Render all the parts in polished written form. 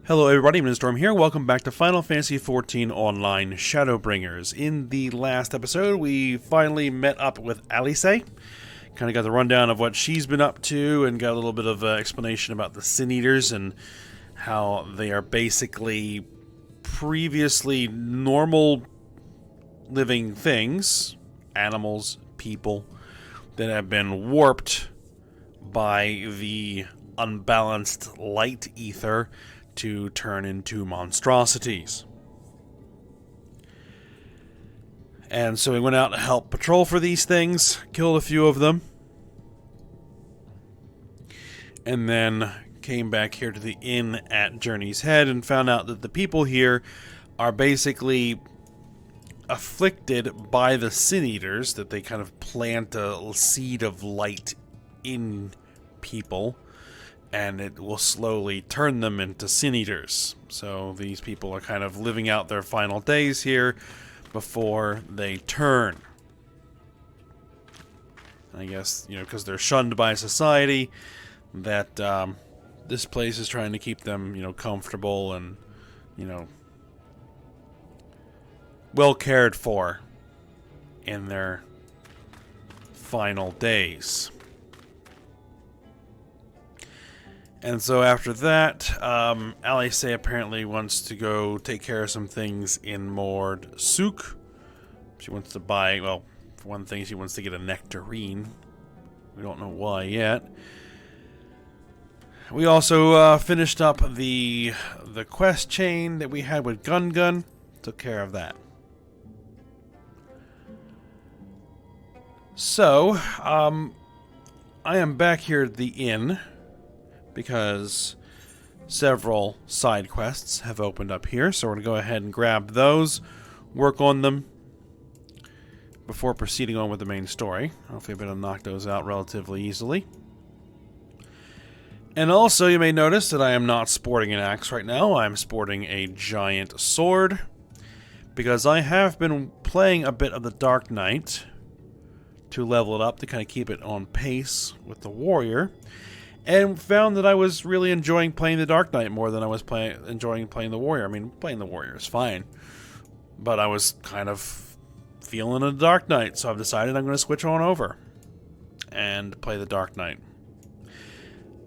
Hello everybody, Storm here. Welcome back to Final Fantasy XIV Online Shadowbringers. In the last episode, we finally met up with Alice. Kind of got the rundown of what she's been up to and got a little bit of explanation about the Sin Eaters and how they are basically previously normal living things, animals, people, that have been warped by the unbalanced light ether to turn into monstrosities. And so we went out to help patrol for these things, killed a few of them, and then came back here to the inn at Journey's Head and found out that the people here are basically afflicted by the Sin Eaters, that they kind of plant a seed of light in people, and it will slowly turn them into Sin Eaters. So these people are kind of living out their final days here before they turn. I guess, because they're shunned by society, that this place is trying to keep them, comfortable and, well cared for in their final days. And so after that, Alice apparently wants to go take care of some things in Mord Souk. She wants to buy, well, for one thing, she wants to get a nectarine. We don't know why yet. We also finished up the quest chain that we had with Gun. Took care of that. So, I am back here at the inn, because several side quests have opened up here, so we're going to go ahead and grab those, work on them, before proceeding on with the main story. Hopefully I'm able to knock those out relatively easily. And also, you may notice that I am not sporting an axe right now. I'm sporting a giant sword, because I have been playing a bit of the Dark Knight to level it up, to kind of keep it on pace with the warrior. And found that I was really enjoying playing the Dark Knight more than I was enjoying playing the Warrior. I mean, playing the Warrior is fine, but I was kind of feeling a Dark Knight, so I've decided I'm going to switch on over and play the Dark Knight.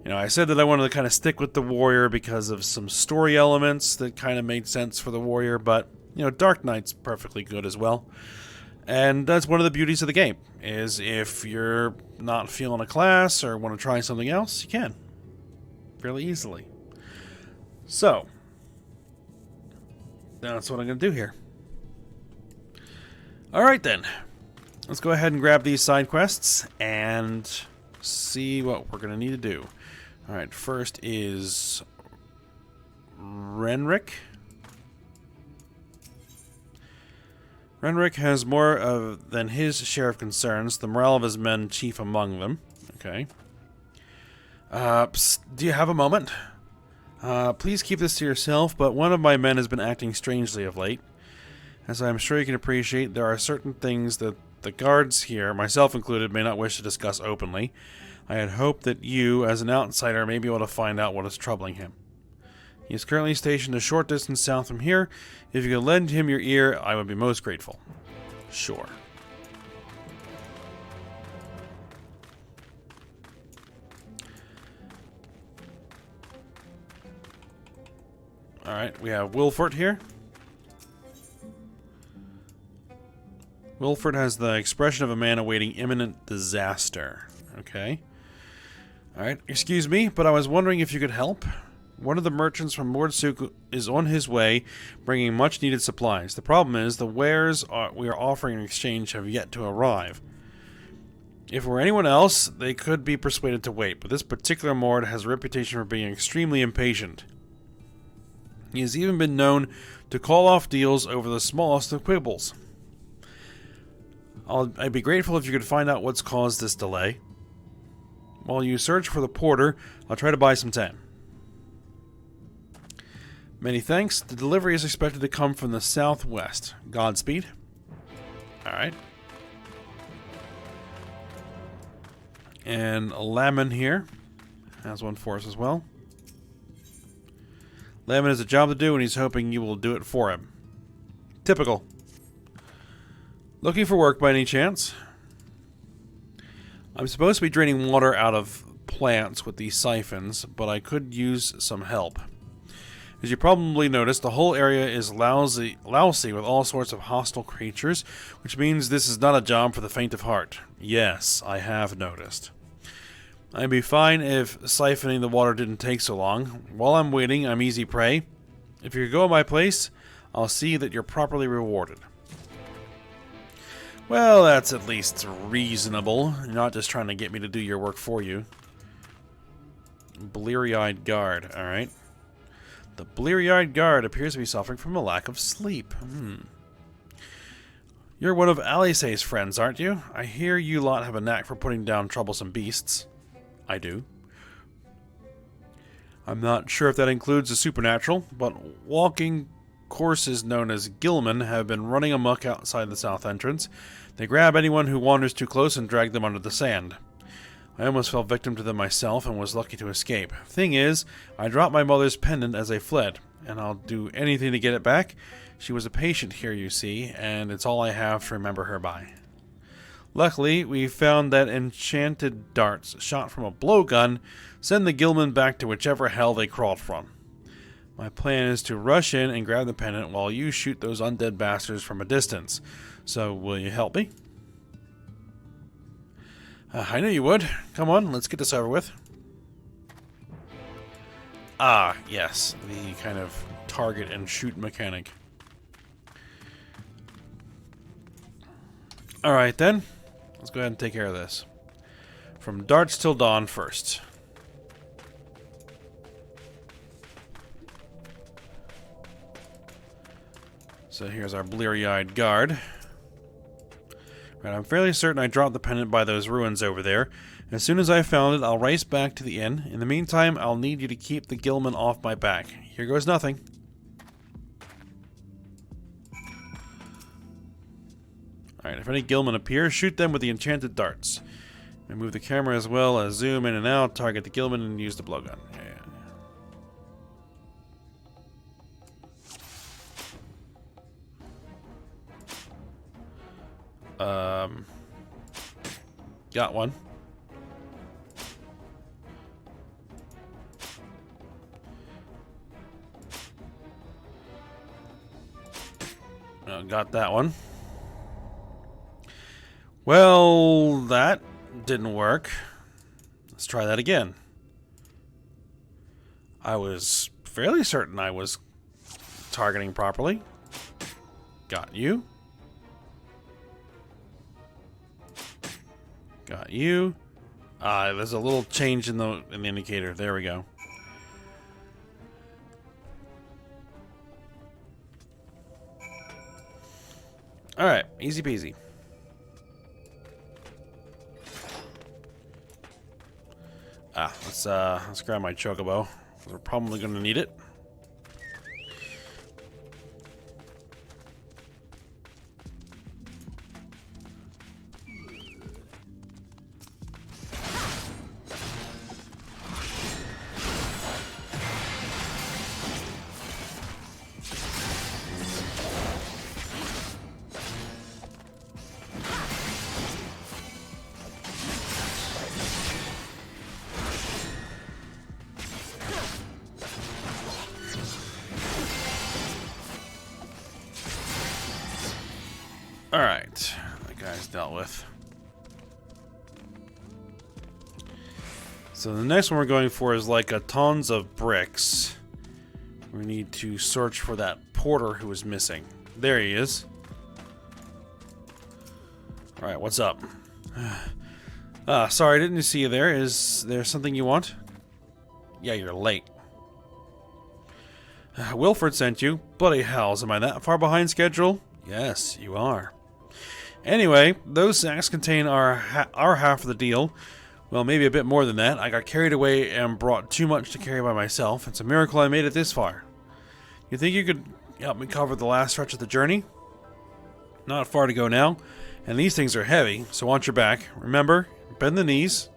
I said that I wanted to kind of stick with the Warrior because of some story elements that kind of made sense for the Warrior, but, Dark Knight's perfectly good as well. And that's one of the beauties of the game, is if you're not feeling a class or want to try something else, you can. Fairly easily. So, that's what I'm going to do here. Alright then. Let's go ahead and grab these side quests and see what we're going to need to do. Alright, first is Renric. Renric has more than his share of concerns, the morale of his men chief among them. Okay. Psst, do you have a moment? Please keep this to yourself, but one of my men has been acting strangely of late. As I'm sure you can appreciate, there are certain things that the guards here, myself included, may not wish to discuss openly. I had hoped that you, as an outsider, may be able to find out what is troubling him. He is currently stationed a short distance south from here. If you could lend him your ear, I would be most grateful. Sure. Alright, we have Wilford here. Wilford has the expression of a man awaiting imminent disaster. Okay. Alright, excuse me, but I was wondering if you could help. One of the merchants from Mord Souk is on his way, bringing much-needed supplies. The problem is, the wares we are offering in exchange have yet to arrive. If it were anyone else, they could be persuaded to wait, but this particular Mord has a reputation for being extremely impatient. He has even been known to call off deals over the smallest of quibbles. I'd be grateful if you could find out what's caused this delay. While you search for the porter, I'll try to buy some time. Many thanks. The delivery is expected to come from the southwest. Godspeed. Alright. And Lamon here has one for us as well. Lemon has a job to do and he's hoping you will do it for him. Typical. Looking for work by any chance? I'm supposed to be draining water out of plants with these siphons, but I could use some help. As you probably noticed, the whole area is lousy with all sorts of hostile creatures, which means this is not a job for the faint of heart. Yes, I have noticed. I'd be fine if siphoning the water didn't take so long. While I'm waiting, I'm easy prey. If you go at my place, I'll see that you're properly rewarded. Well, that's at least reasonable. You're not just trying to get me to do your work for you. Bleary-eyed guard, alright. The bleary-eyed guard appears to be suffering from a lack of sleep. You're one of Alice's friends, aren't you? I hear you lot have a knack for putting down troublesome beasts. I do. I'm not sure if that includes the supernatural, but walking courses known as Gilman have been running amok outside the south entrance. They grab anyone who wanders too close and drag them under the sand. I almost fell victim to them myself and was lucky to escape. Thing is, I dropped my mother's pendant as I fled, and I'll do anything to get it back. She was a patient here, you see, and it's all I have to remember her by. Luckily, we found that enchanted darts shot from a blowgun send the Gilman back to whichever hell they crawled from. My plan is to rush in and grab the pendant while you shoot those undead bastards from a distance. So, will you help me? I knew you would. Come on, let's get this over with. Ah, yes, the kind of target and shoot mechanic. Alright then, let's go ahead and take care of this. From darts till dawn first. So here's our bleary-eyed guard. Right, I'm fairly certain I dropped the pendant by those ruins over there. As soon as I found it, I'll race back to the inn. In the meantime, I'll need you to keep the Gilman off my back. Here goes nothing. Alright, if any Gilman appear, shoot them with the enchanted darts. And move the camera as well as zoom in and out, target the Gilman, and use the blowgun. Got one. Got that one. Well, that didn't work. Let's try that again. I was fairly certain I was targeting properly. Got you. Got you. There's a little change in the indicator. There we go. Alright, easy peasy. Let's grab my chocobo. We're probably gonna need it. Alright, that guy's dealt with. So the next one we're going for is like a tons of bricks. We need to search for that porter who is missing. There he is. Alright, what's up? Sorry, didn't see you there. Is there something you want? Yeah, you're late. Wilfred sent you. Bloody hells, am I that far behind schedule? Yes, you are. Anyway, those sacks contain our half of the deal. Well, maybe a bit more than that. I got carried away and brought too much to carry by myself. It's a miracle I made it this far. You think you could help me cover the last stretch of the journey? Not far to go now, and these things are heavy, so watch your back. Remember, bend the knees.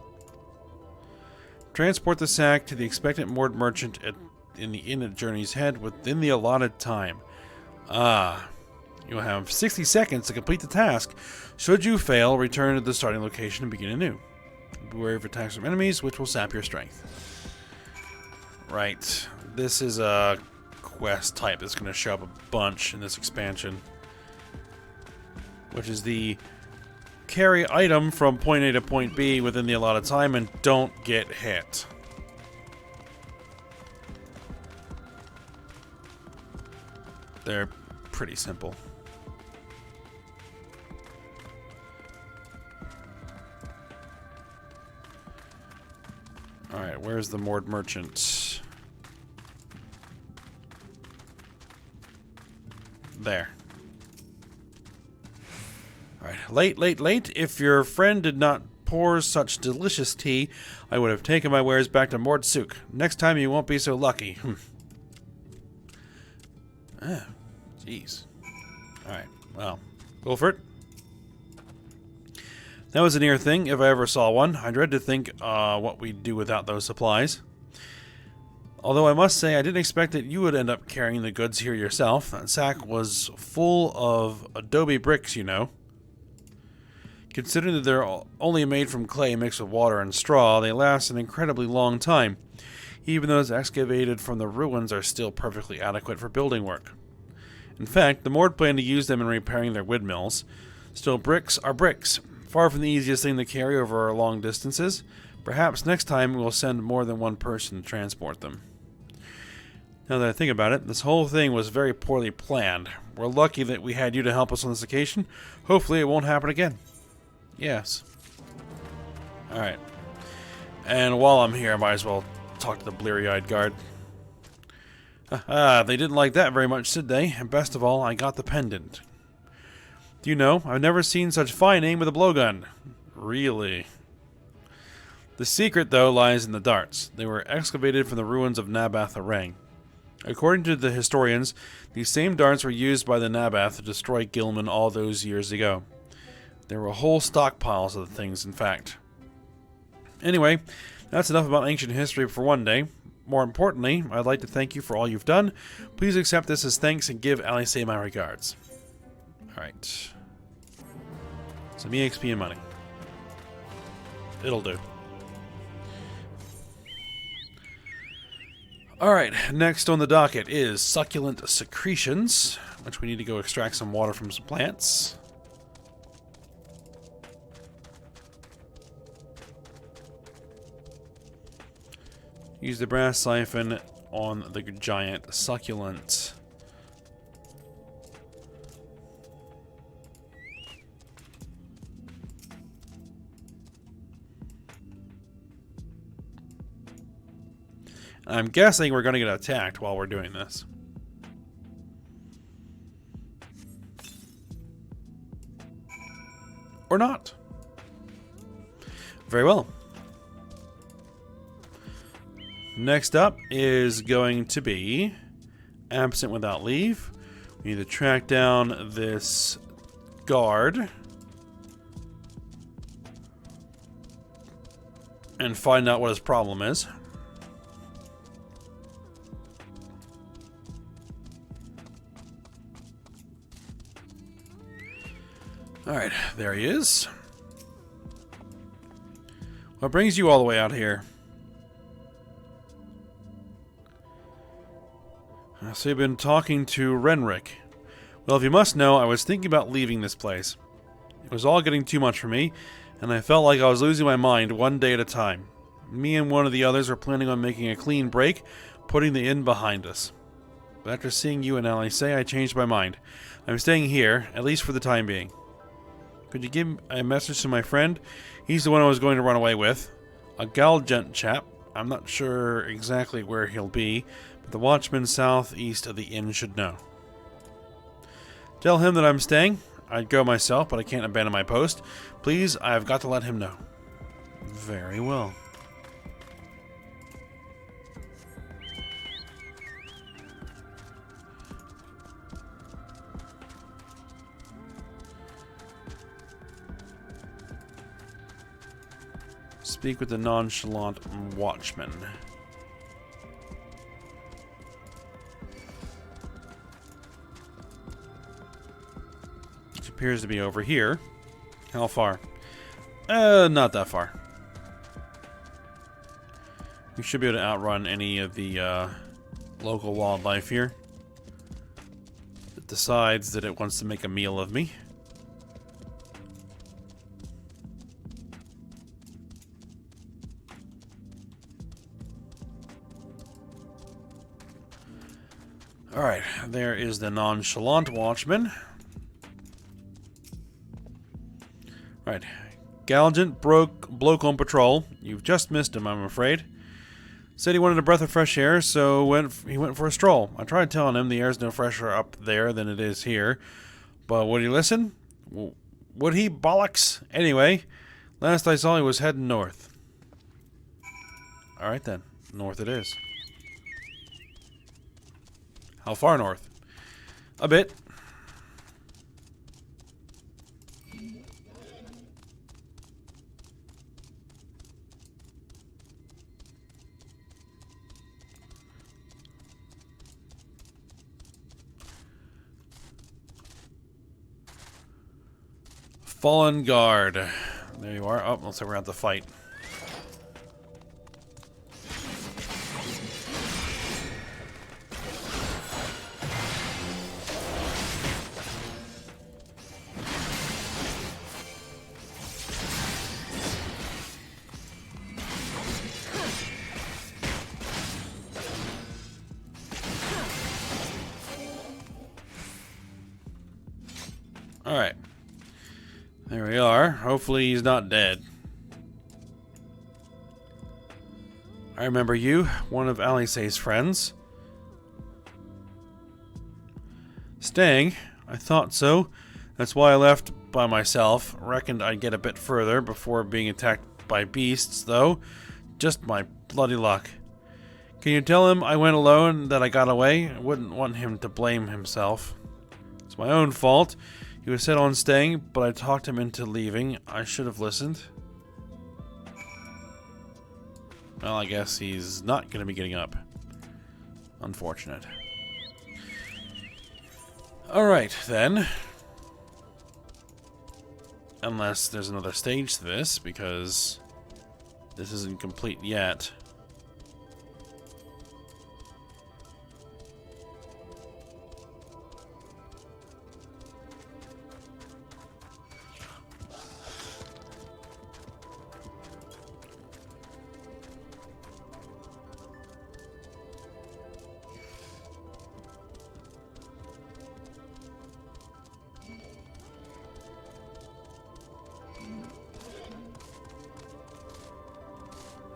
Transport the sack to the expectant moored merchant at in the inn at Journey's Head within the allotted time. Ah. You'll have 60 seconds to complete the task. Should you fail, return to the starting location and begin anew. Beware of attacks from enemies, which will sap your strength. Right. This is a quest type that's going to show up a bunch in this expansion. Which is the carry item from point A to point B within the allotted time and don't get hit. They're pretty simple. Alright, where's the moored merchant? There. Alright, late. If your friend did not pour such delicious tea, I would have taken my wares back to Mordsuk. Next time you won't be so lucky. Ah, jeez. Alright, well, go for it. That was a near thing, if I ever saw one. I dread to think what we'd do without those supplies. Although I must say, I didn't expect that you would end up carrying the goods here yourself. That sack was full of adobe bricks, you know. Considering that they're only made from clay mixed with water and straw, they last an incredibly long time. Even those excavated from the ruins are still perfectly adequate for building work. In fact, the Mord plan to use them in repairing their windmills. Still, bricks are bricks. Far from the easiest thing to carry over long distances. Perhaps next time we'll send more than one person to transport them. Now that I think about it, this whole thing was very poorly planned. We're lucky that we had you to help us on this occasion. Hopefully it won't happen again. Yes. Alright. And while I'm here, I might as well talk to the bleary-eyed guard. They didn't like that very much, did they? And best of all, I got the pendant. Do you know, I've never seen such fine aim with a blowgun. Really? The secret, though, lies in the darts. They were excavated from the ruins of Nabath Arang. According to the historians, these same darts were used by the Nabath to destroy Gilman all those years ago. There were whole stockpiles of the things, in fact. Anyway, that's enough about ancient history for one day. More importantly, I'd like to thank you for all you've done. Please accept this as thanks and give Alice my regards. Alright. Some EXP and money. It'll do. Alright, next on the docket is succulent secretions, which we need to go extract some water from some plants. Use the brass siphon on the giant succulent. I'm guessing we're going to get attacked while we're doing this. Or not. Very well. Next up is going to be absent without leave. We need to track down this guard and find out what his problem is. Alright, there he is. What brings you all the way out here? So you've been talking to Renric. Well, if you must know, I was thinking about leaving this place. It was all getting too much for me, and I felt like I was losing my mind one day at a time. Me and one of the others were planning on making a clean break, putting the inn behind us. But after seeing you and Alice, I changed my mind. I'm staying here, at least for the time being. Could you give a message to my friend? He's the one I was going to run away with. A Galgent chap. I'm not sure exactly where he'll be, but the watchman southeast of the inn should know. Tell him that I'm staying. I'd go myself, but I can't abandon my post. Please, I've got to let him know. Very well. Speak with the nonchalant watchman. appears to be over here. How far? Not that far. We should be able to outrun any of the local wildlife here. It decides that it wants to make a meal of me. Alright, there is the nonchalant watchman. Right. Gallant bloke on patrol. You've just missed him, I'm afraid. Said he wanted a breath of fresh air, so he went for a stroll. I tried telling him the air's no fresher up there than it is here. But would he listen? Would he? Bollocks! Anyway, last I saw he was heading north. Alright then. North it is. How far north? A bit. Fallen guard. There you are. Oh, looks like we're going to have to fight. Alright. There we are. Hopefully he's not dead. I remember you, one of Alice's friends. Staying? I thought so. That's why I left by myself. Reckoned I'd get a bit further before being attacked by beasts, though. Just my bloody luck. Can you tell him I went alone, that I got away? I wouldn't want him to blame himself. It's my own fault. He was set on staying, but I talked him into leaving. I should have listened. Well, I guess he's not going to be getting up. Unfortunate. Alright, then. Unless there's another stage to this, because this isn't complete yet.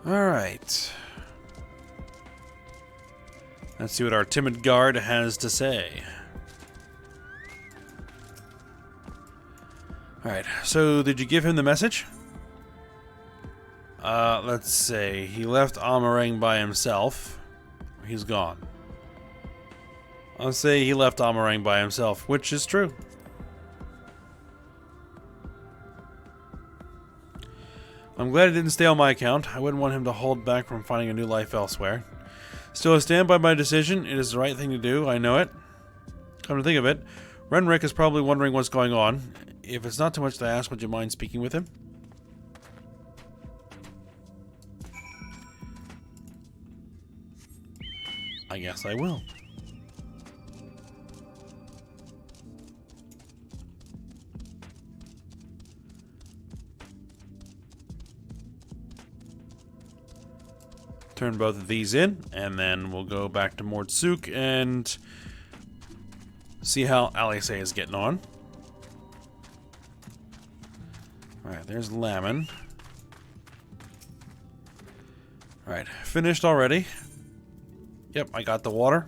Alright. Let's see what our timid guard has to say. Alright, so did you give him the message? Let's say he left Amarang by himself. He's gone. I'll say he left Amarang by himself, which is true. I'm glad he didn't stay on my account. I wouldn't want him to hold back from finding a new life elsewhere. Still, I stand by my decision. It is the right thing to do. I know it. Come to think of it, Renrick is probably wondering what's going on. If it's not too much to ask, would you mind speaking with him? I guess I will. Turn both of these in, and then we'll go back to Mordsuk and see how Alice is getting on. Alright, there's Lamon. Alright, finished already. Yep, I got the water.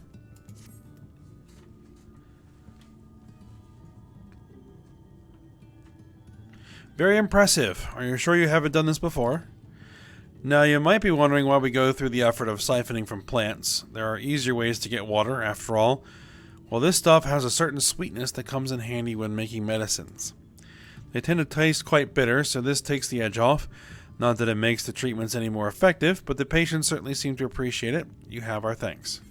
Very impressive. Are you sure you haven't done this before? Now, you might be wondering why we go through the effort of siphoning from plants. There are easier ways to get water, after all. Well, this stuff has a certain sweetness that comes in handy when making medicines. They tend to taste quite bitter, so this takes the edge off. Not that it makes the treatments any more effective, but the patients certainly seem to appreciate it. You have our thanks.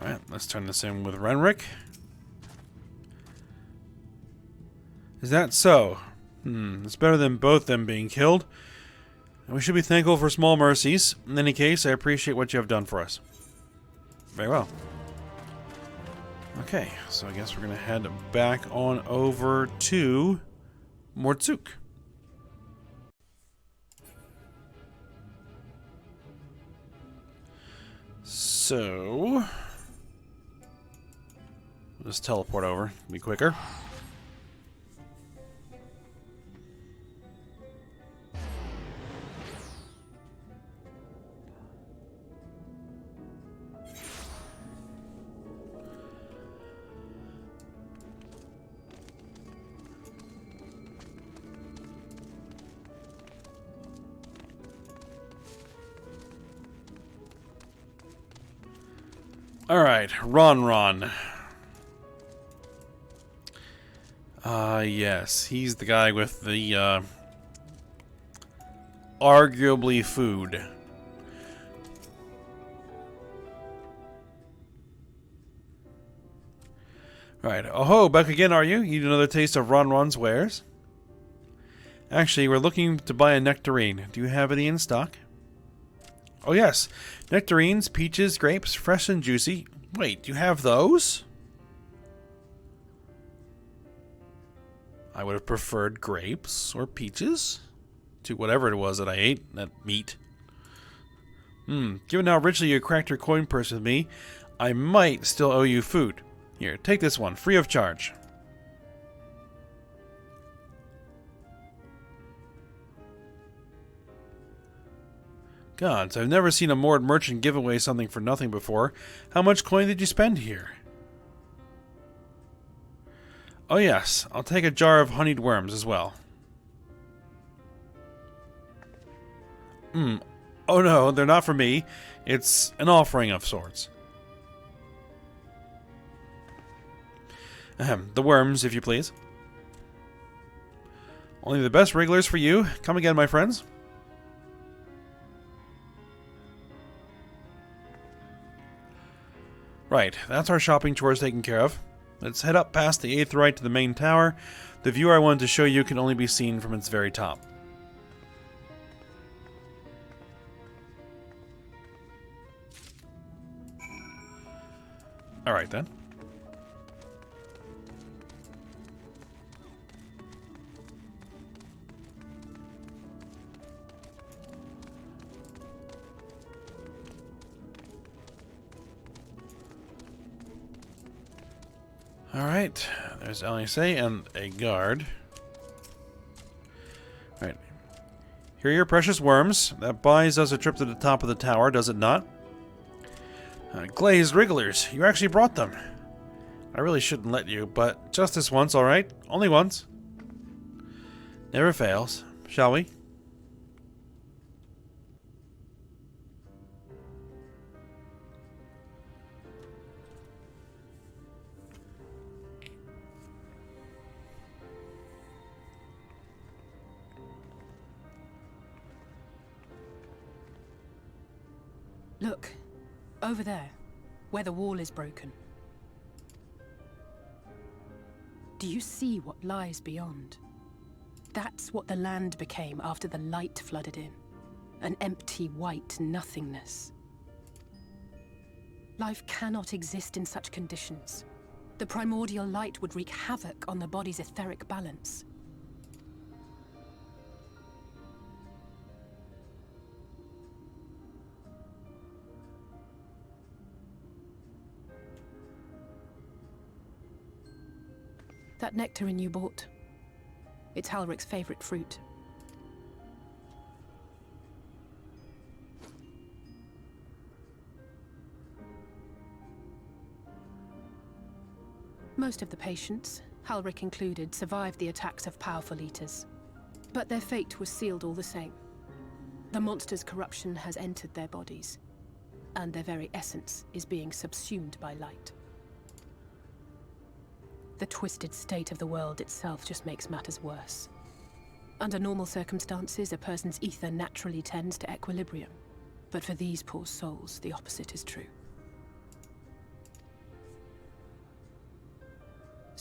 Alright, let's turn this in with Renric. Is that so? It's better than both them being killed. And we should be thankful for small mercies. In any case, I appreciate what you have done for us. Very well. Okay, so I guess we're going to head back on over to Mortzuk. So, just teleport over, be quicker. Alright, Ron. Yes, he's the guy with the, arguably food. Right, oh-ho, back again, are you? You need another taste of Ron's wares? Actually, we're looking to buy a nectarine. Do you have any in stock? Oh yes, nectarines, peaches, grapes, fresh and juicy. Wait, you have those? I would have preferred grapes or peaches to whatever it was that I ate, that meat. Given how richly you cracked your coin purse with me, I might still owe you food. Here, take this one, free of charge. Gods, I've never seen a moored merchant give away something for nothing before. How much coin did you spend here? Oh yes, I'll take a jar of honeyed worms as well. Oh no, they're not for me. It's an offering of sorts. Ahem, the worms, if you please. Only the best wrigglers for you. Come again, my friends. Right, that's our shopping chores taken care of. Let's head up past the 8th right to the main tower. The view I wanted to show you can only be seen from its very top. Alright then. Alright, there's LSA and a guard. Right. Here are your precious worms. That buys us a trip to the top of the tower, does it not? Glazed wrigglers, you actually brought them. I really shouldn't let you, but just this once, alright? Only once. Never fails. Shall we? Look, over there, where the wall is broken. Do you see what lies beyond? That's what the land became after the light flooded in. An empty white nothingness. Life cannot exist in such conditions. The primordial light would wreak havoc on the body's etheric balance. That nectarine you bought. It's Halric's favorite fruit. Most of the patients, Halric included, survived the attacks of powerful eaters. But their fate was sealed all the same. The monster's corruption has entered their bodies, and their very essence is being subsumed by light. The twisted state of the world itself just makes matters worse. Under normal circumstances, a person's ether naturally tends to equilibrium. But for these poor souls, the opposite is true.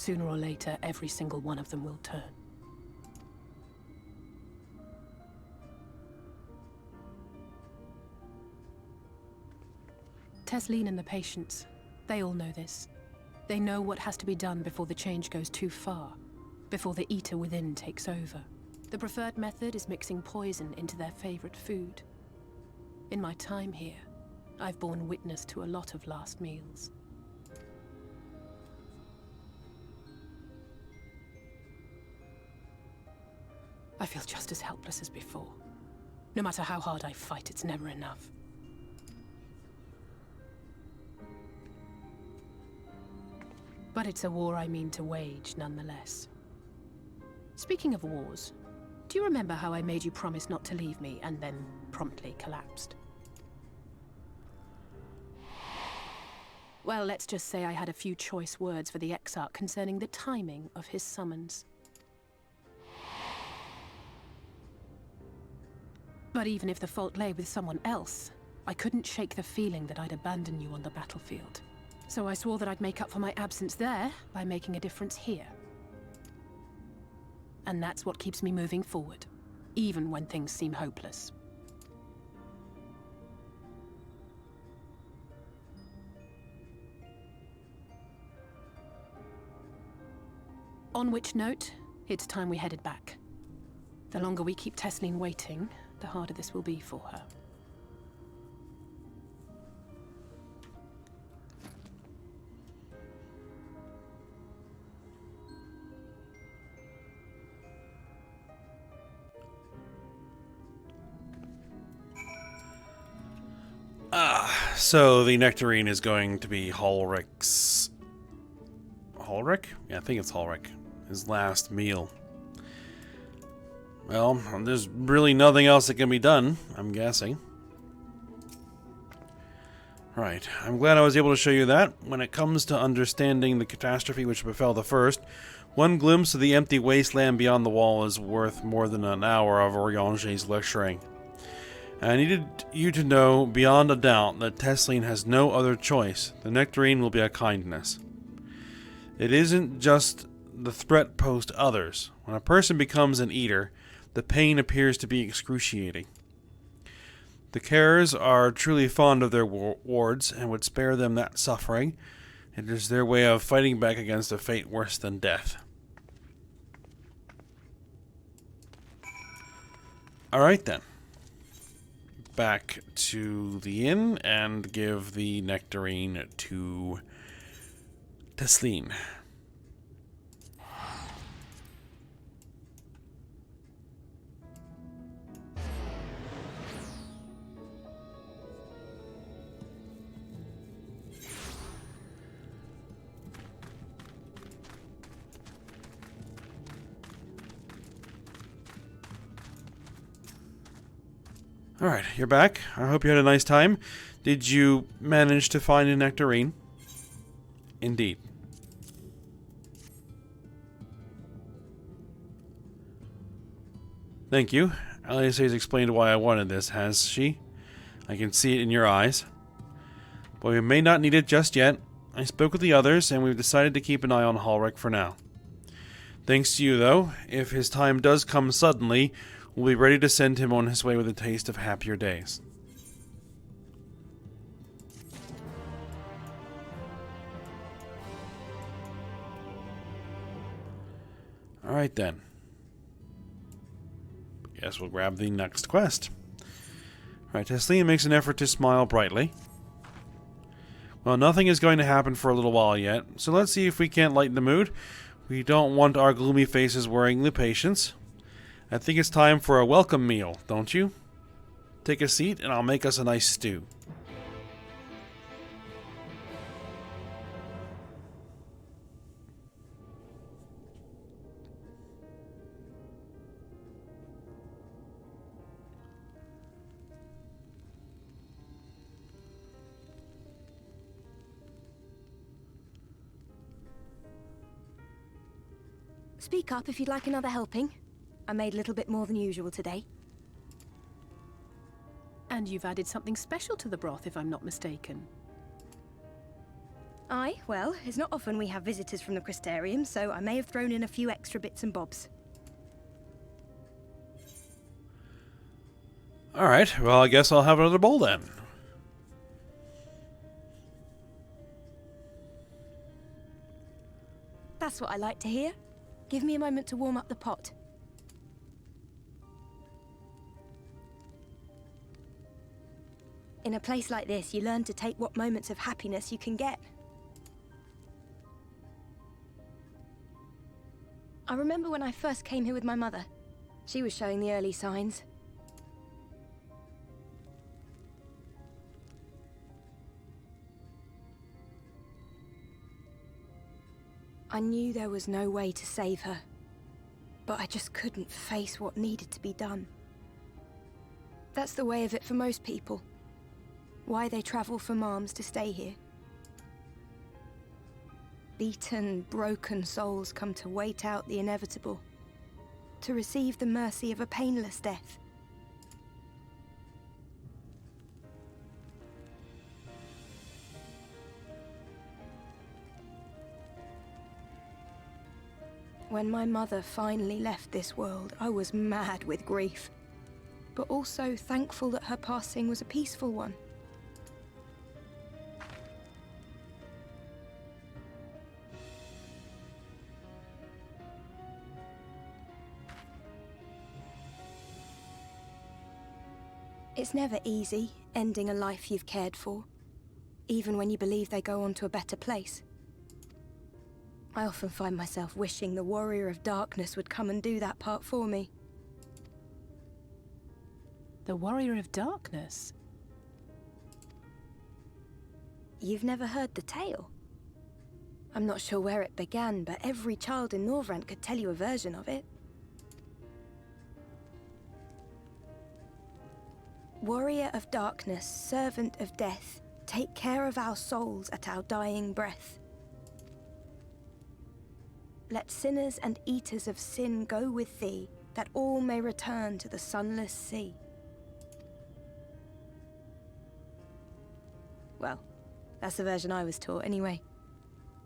sooner or later, every single one of them will turn. Tesleen and the patients, they all know this. They know what has to be done before the change goes too far, before the eater within takes over. The preferred method is mixing poison into their favorite food. In my time here, I've borne witness to a lot of last meals. I feel just as helpless as before. No matter how hard I fight, it's never enough. But it's a war I mean to wage, nonetheless. Speaking of wars, do you remember how I made you promise not to leave me and then promptly collapsed? Well, let's just say I had a few choice words for the Exarch concerning the timing of his summons. But even if the fault lay with someone else, I couldn't shake the feeling that I'd abandon you on the battlefield. So I swore that I'd make up for my absence there by making a difference here. And that's what keeps me moving forward, even when things seem hopeless. On which note, it's time we headed back. The longer we keep Tesleen waiting, the harder this will be for her. So the nectarine is going to be Ulrich's... Ulrich? Yeah, I think it's Ulrich. His last meal. Well, there's really nothing else that can be done, I'm guessing. Right, I'm glad I was able to show you that. When it comes to understanding the catastrophe which befell the first, one glimpse of the empty wasteland beyond the wall is worth more than an hour of Eorzea's lecturing. I needed you to know beyond a doubt that Tesleen has no other choice. The nectarine will be a kindness. It isn't just the threat posed to others. When a person becomes an eater, the pain appears to be excruciating. The carers are truly fond of their wards and would spare them that suffering. It is their way of fighting back against a fate worse than death. Alright then. Back to the inn and give the nectarine to Tesleen. Alright, you're back. I hope you had a nice time. Did you manage to find a nectarine? Indeed. Thank you. Alice has explained why I wanted this, has she? I can see it in your eyes. But we may not need it just yet. I spoke with the others, and we've decided to keep an eye on Ulrich for now. Thanks to you, though. If his time does come suddenly, we'll be ready to send him on his way with a taste of happier days. Alright then. Guess we'll grab the next quest. Alright, Tesleen makes an effort to smile brightly. Well, nothing is going to happen for a little while yet, so let's see if we can't lighten the mood. We don't want our gloomy faces worrying the patients. I think it's time for a welcome meal, don't you? Take a seat and I'll make us a nice stew. Speak up if you'd like another helping. I made a little bit more than usual today. And you've added something special to the broth, if I'm not mistaken. Aye, well, it's not often we have visitors from the Crystarium, so I may have thrown in a few extra bits and bobs. Alright, well, I guess I'll have another bowl then. That's what I like to hear. Give me a moment to warm up the pot. In a place like this, you learn to take what moments of happiness you can get. I remember when I first came here with my mother. She was showing the early signs. I knew there was no way to save her, but I just couldn't face what needed to be done. That's the way of it for most people. Why they travel from arms to stay here. Beaten, broken souls come to wait out the inevitable, to receive the mercy of a painless death. When my mother finally left this world, I was mad with grief, but also thankful that her passing was a peaceful one. It's never easy, ending a life you've cared for, even when you believe they go on to a better place. I often find myself wishing the Warrior of Darkness would come and do that part for me. The Warrior of Darkness? You've never heard the tale? I'm not sure where it began, but every child in Norvrent could tell you a version of it. Warrior of Darkness, servant of death, take care of our souls at our dying breath. Let sinners and eaters of sin go with thee, that all may return to the sunless sea. Well, that's the version I was taught anyway.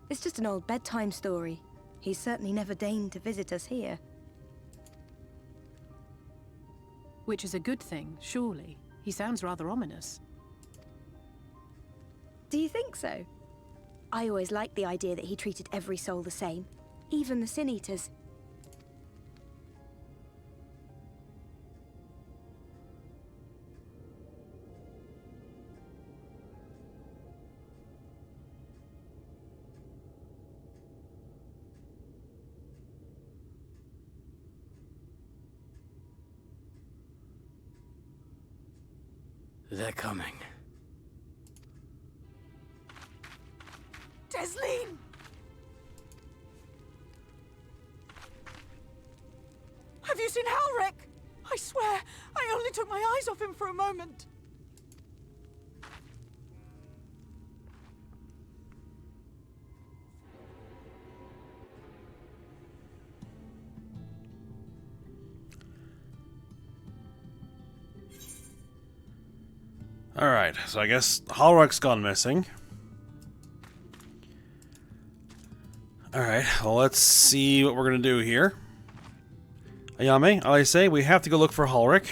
It's just an old bedtime story. He's certainly never deigned to visit us here. Which is a good thing, surely. He sounds rather ominous. Do you think so? I always liked the idea that he treated every soul the same, even the Sin Eaters. They're coming. Desleen! Have you seen Halric? I swear, I only took my eyes off him for a moment. Alright, so I guess Halric's gone missing. Alright, well, let's see what we're gonna do here. Ayame, I say we have to go look for Halric.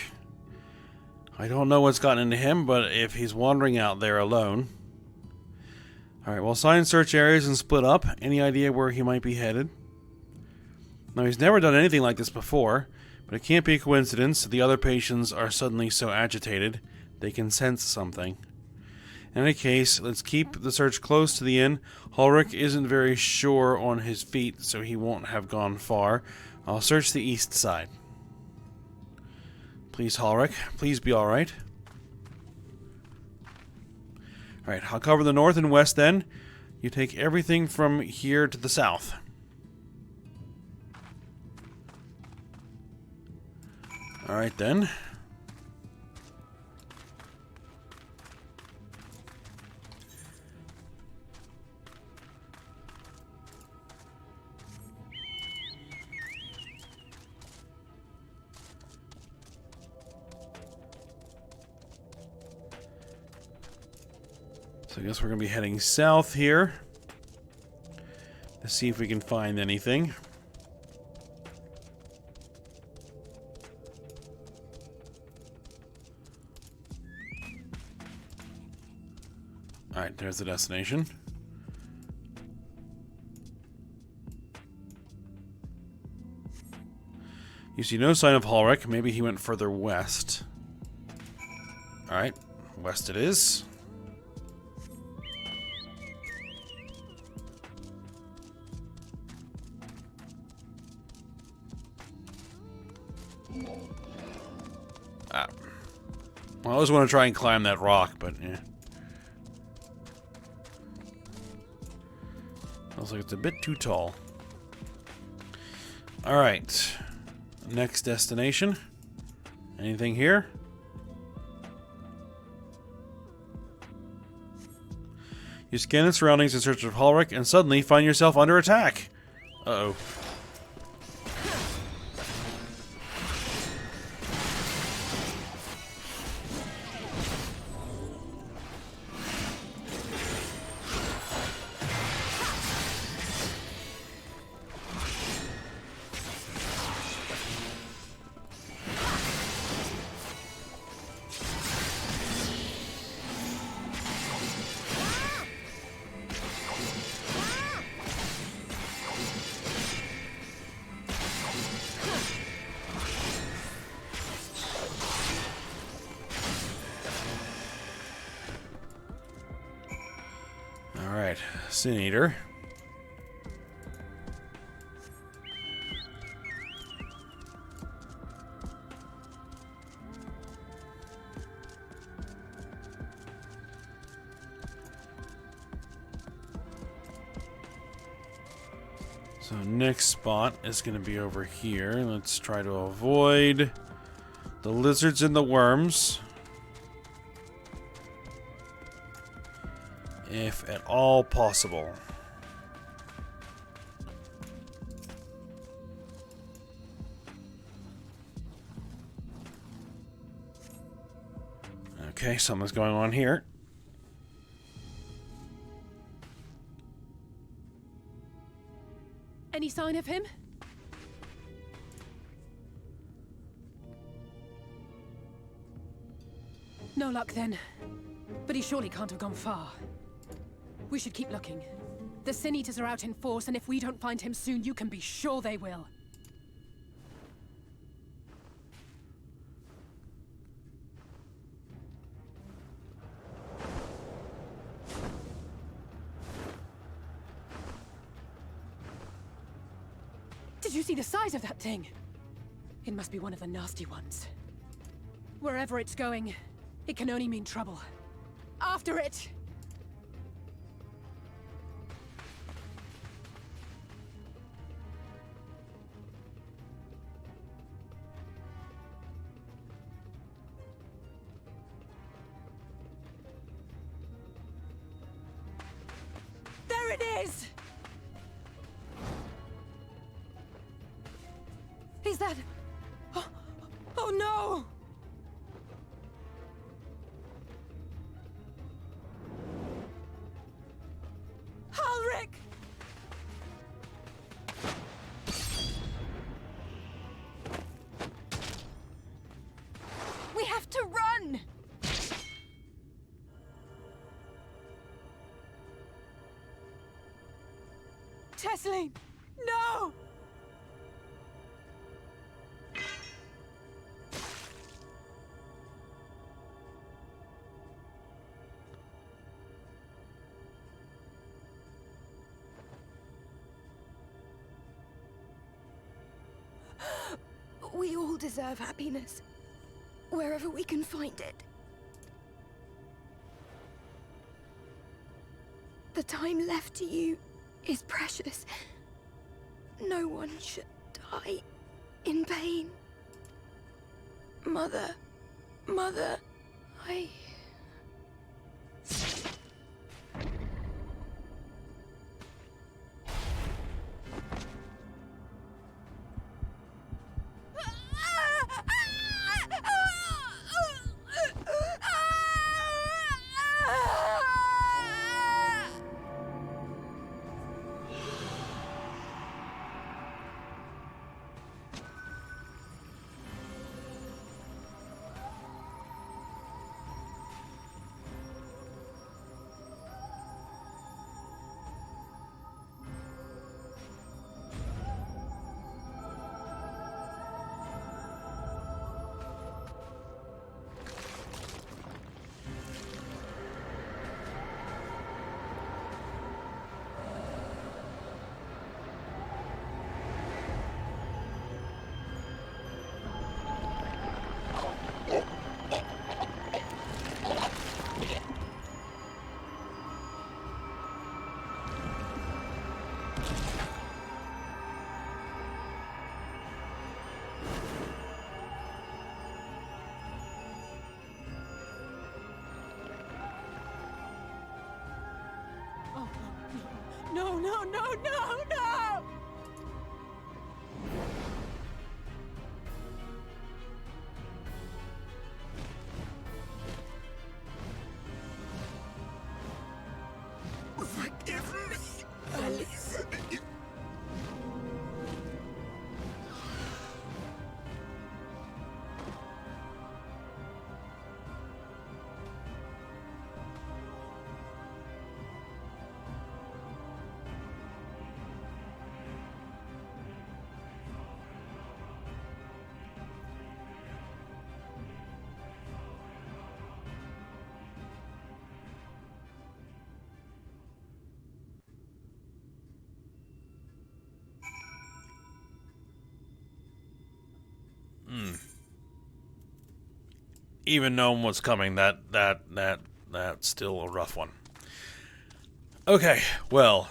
I don't know what's gotten into him, but if he's wandering out there alone... Alright, well, assign search areas and split up. Any idea where he might be headed? Now, he's never done anything like this before, but it can't be a coincidence that the other patients are suddenly so agitated. They can sense something. In any case, let's keep the search close to the inn. Halric isn't very sure on his feet, so he won't have gone far. I'll search the east side. Please, Halric, please be alright. Alright, I'll cover the north and west then. You take everything from here to the south. Alright then. So I guess we're going to be heading south here. Let's see if we can find anything. Alright, there's the destination. You see no sign of Ulrich. Maybe he went further west. Alright, west it is. Well, I always want to try and climb that rock, but yeah. Looks like it's a bit too tall. Alright. Next destination. Anything here? You scan the surroundings in search of Ulrich and suddenly find yourself under attack. Uh-oh. Alright, Sin Eater. So next spot is going to be over here. Let's try to avoid the lizards and the worms, if at all possible. Okay, something's going on here. Any sign of him? No luck then. But he surely can't have gone far. We should keep looking. The Sin Eaters are out in force, and if we don't find him soon, you can be sure they will. Did you see the size of that thing? It must be one of the nasty ones. Wherever it's going, it can only mean trouble. After it! There it is! Is that... Oh no! Ulrich! We have to run! Tesseline! No! We all deserve happiness, wherever we can find it. The time left to you is precious. No one should die in pain. Mother, I... No, no, no, no! Forgive me, Alice. Even knowing what's coming, that's still a rough one. Okay, well,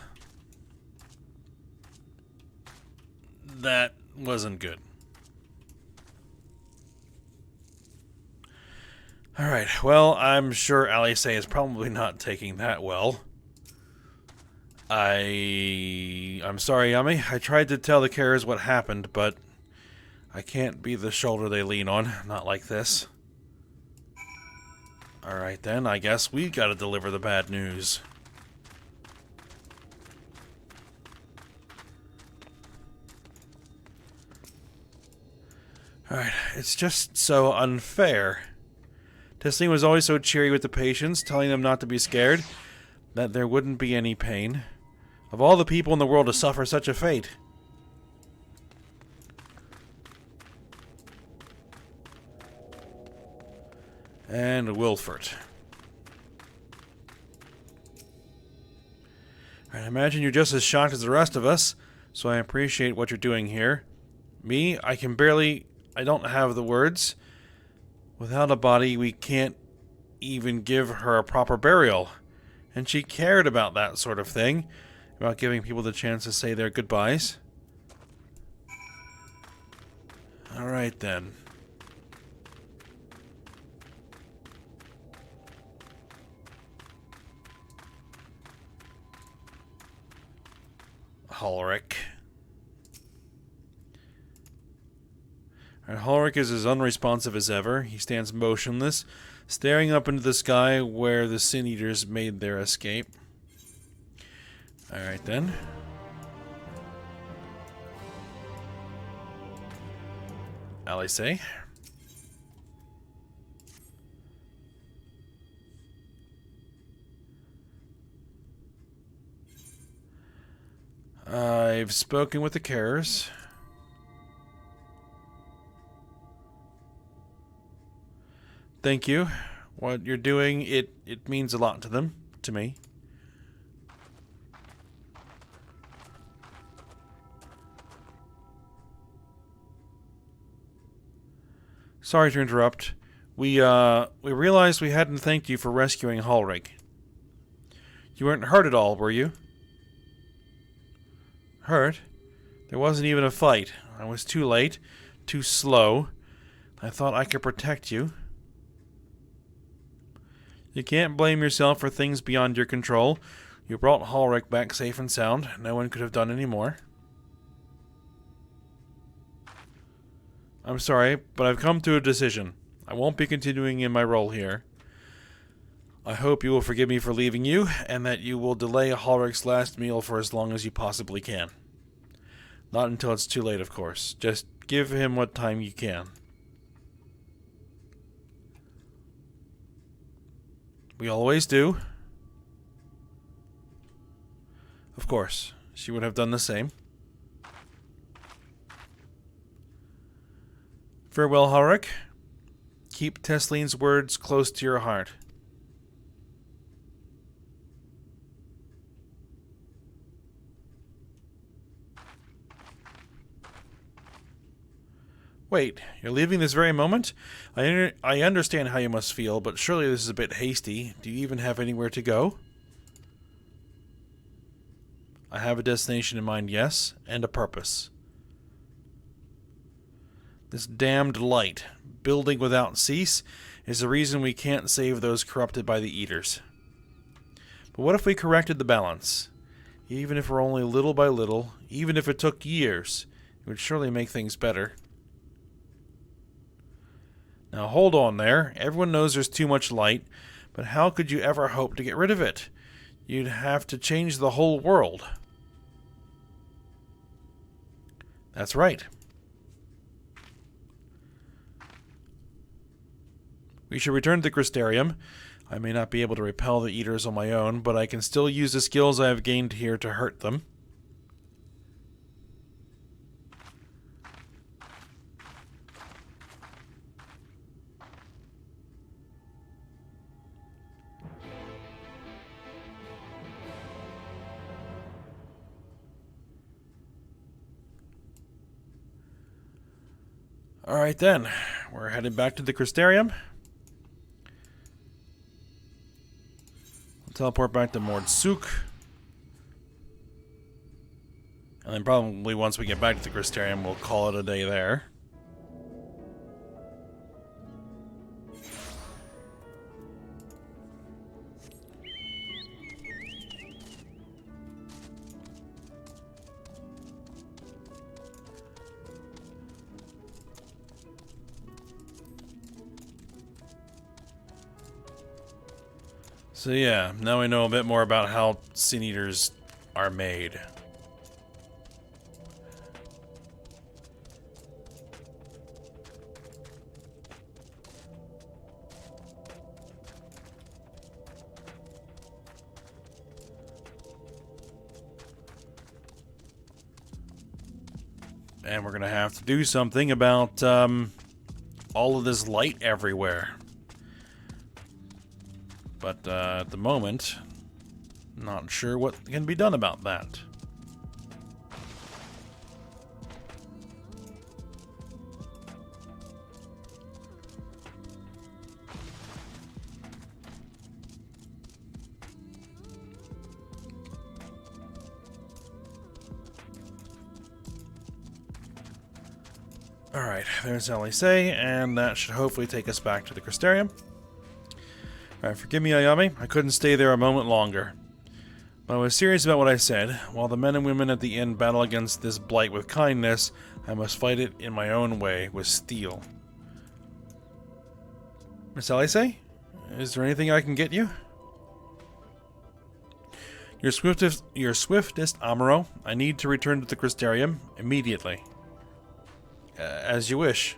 that wasn't good. Alright, well, I'm sure Alice is probably not taking that well. I'm sorry, Yummy. I tried to tell the carers what happened, but I can't be the shoulder they lean on. Not like this. Alright then, I guess we gotta deliver the bad news. Alright, it's just so unfair. Testing was always so cheery with the patients, telling them not to be scared, that there wouldn't be any pain. Of all the people in the world to suffer such a fate. And Wilford. I imagine you're just as shocked as the rest of us, so I appreciate what you're doing here. Me, I don't have the words. Without a body, we can't even give her a proper burial. And she cared about that sort of thing, about giving people the chance to say their goodbyes. Alright then. Ulrich. And Ulrich is as unresponsive as ever. He stands motionless, staring up into the sky where the Sin Eaters made their escape. Alright then. Alice. I've spoken with the carers. Thank you. What you're doing, it means a lot to them, to me. Sorry to interrupt. We realized we hadn't thanked you for rescuing Ulrich. You weren't hurt at all, were you? Hurt? There wasn't even a fight. I was too late, too slow. I thought I could protect you. You can't blame yourself for things beyond your control. You brought Ulrich back safe and sound. No one could have done any more. I'm sorry, but I've come to a decision. I won't be continuing in my role here. I hope you will forgive me for leaving you, and that you will delay Ulrich's last meal for as long as you possibly can. Not until it's too late, of course. Just give him what time you can. We always do. Of course, she would have done the same. Farewell, Ulrich. Keep Tesline's words close to your heart. Wait, you're leaving this very moment? I understand how you must feel, but surely this is a bit hasty. Do you even have anywhere to go? I have a destination in mind, yes, and a purpose. This damned light, building without cease, is the reason we can't save those corrupted by the Eaters. But what if we corrected the balance? Even if we're only little by little, even if it took years, it would surely make things better. Now hold on there. Everyone knows there's too much light, but how could you ever hope to get rid of it? You'd have to change the whole world. That's right. We should return to the Crystarium. I may not be able to repel the Eaters on my own, but I can still use the skills I have gained here to hurt them. Alright then, we're headed back to the Crystarium. We'll teleport back to Mordsuk. And then probably once we get back to the Crystarium, we'll call it a day there. So yeah, now we know a bit more about how Sin Eaters are made. And we're gonna have to do something about all of this light everywhere. But at the moment, not sure what can be done about that. Alright, there's Eorzea, and that should hopefully take us back to the Crystarium. Alright, forgive me, Ayami. I couldn't stay there a moment longer. But I was serious about what I said. While the men and women at the inn battle against this blight with kindness, I must fight it in my own way, with steel. Miss Eorzea? Is there anything I can get you? Your swiftest Amuro. I need to return to the Crystarium immediately. As you wish.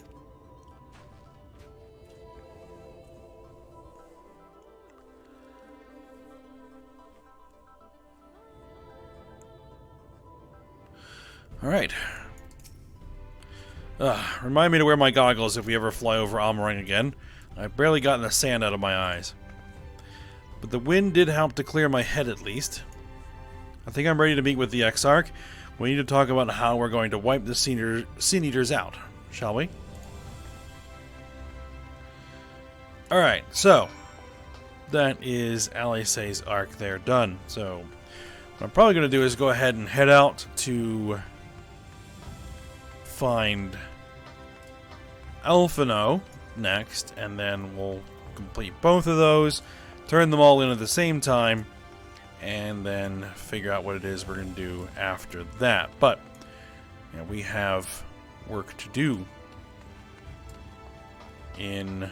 Alright. Remind me to wear my goggles if we ever fly over Amurang again. I've barely gotten the sand out of my eyes. But the wind did help to clear my head at least. I think I'm ready to meet with the Exarch. We need to talk about how we're going to wipe the Sin Eaters out, shall we? Alright, so that is Eorzea's arc there done. So what I'm probably going to do is go ahead and head out to find Alphino next, and then we'll complete both of those, turn them all in at the same time, and then figure out what it is we're going to do after that. But you know, we have work to do in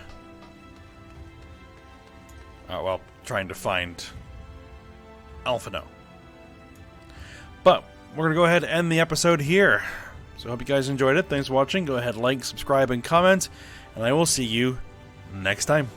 well, trying to find Alphino. But we're going to go ahead and end the episode here. So I hope you guys enjoyed it. Thanks for watching. Go ahead, like, subscribe, and comment. And I will see you next time.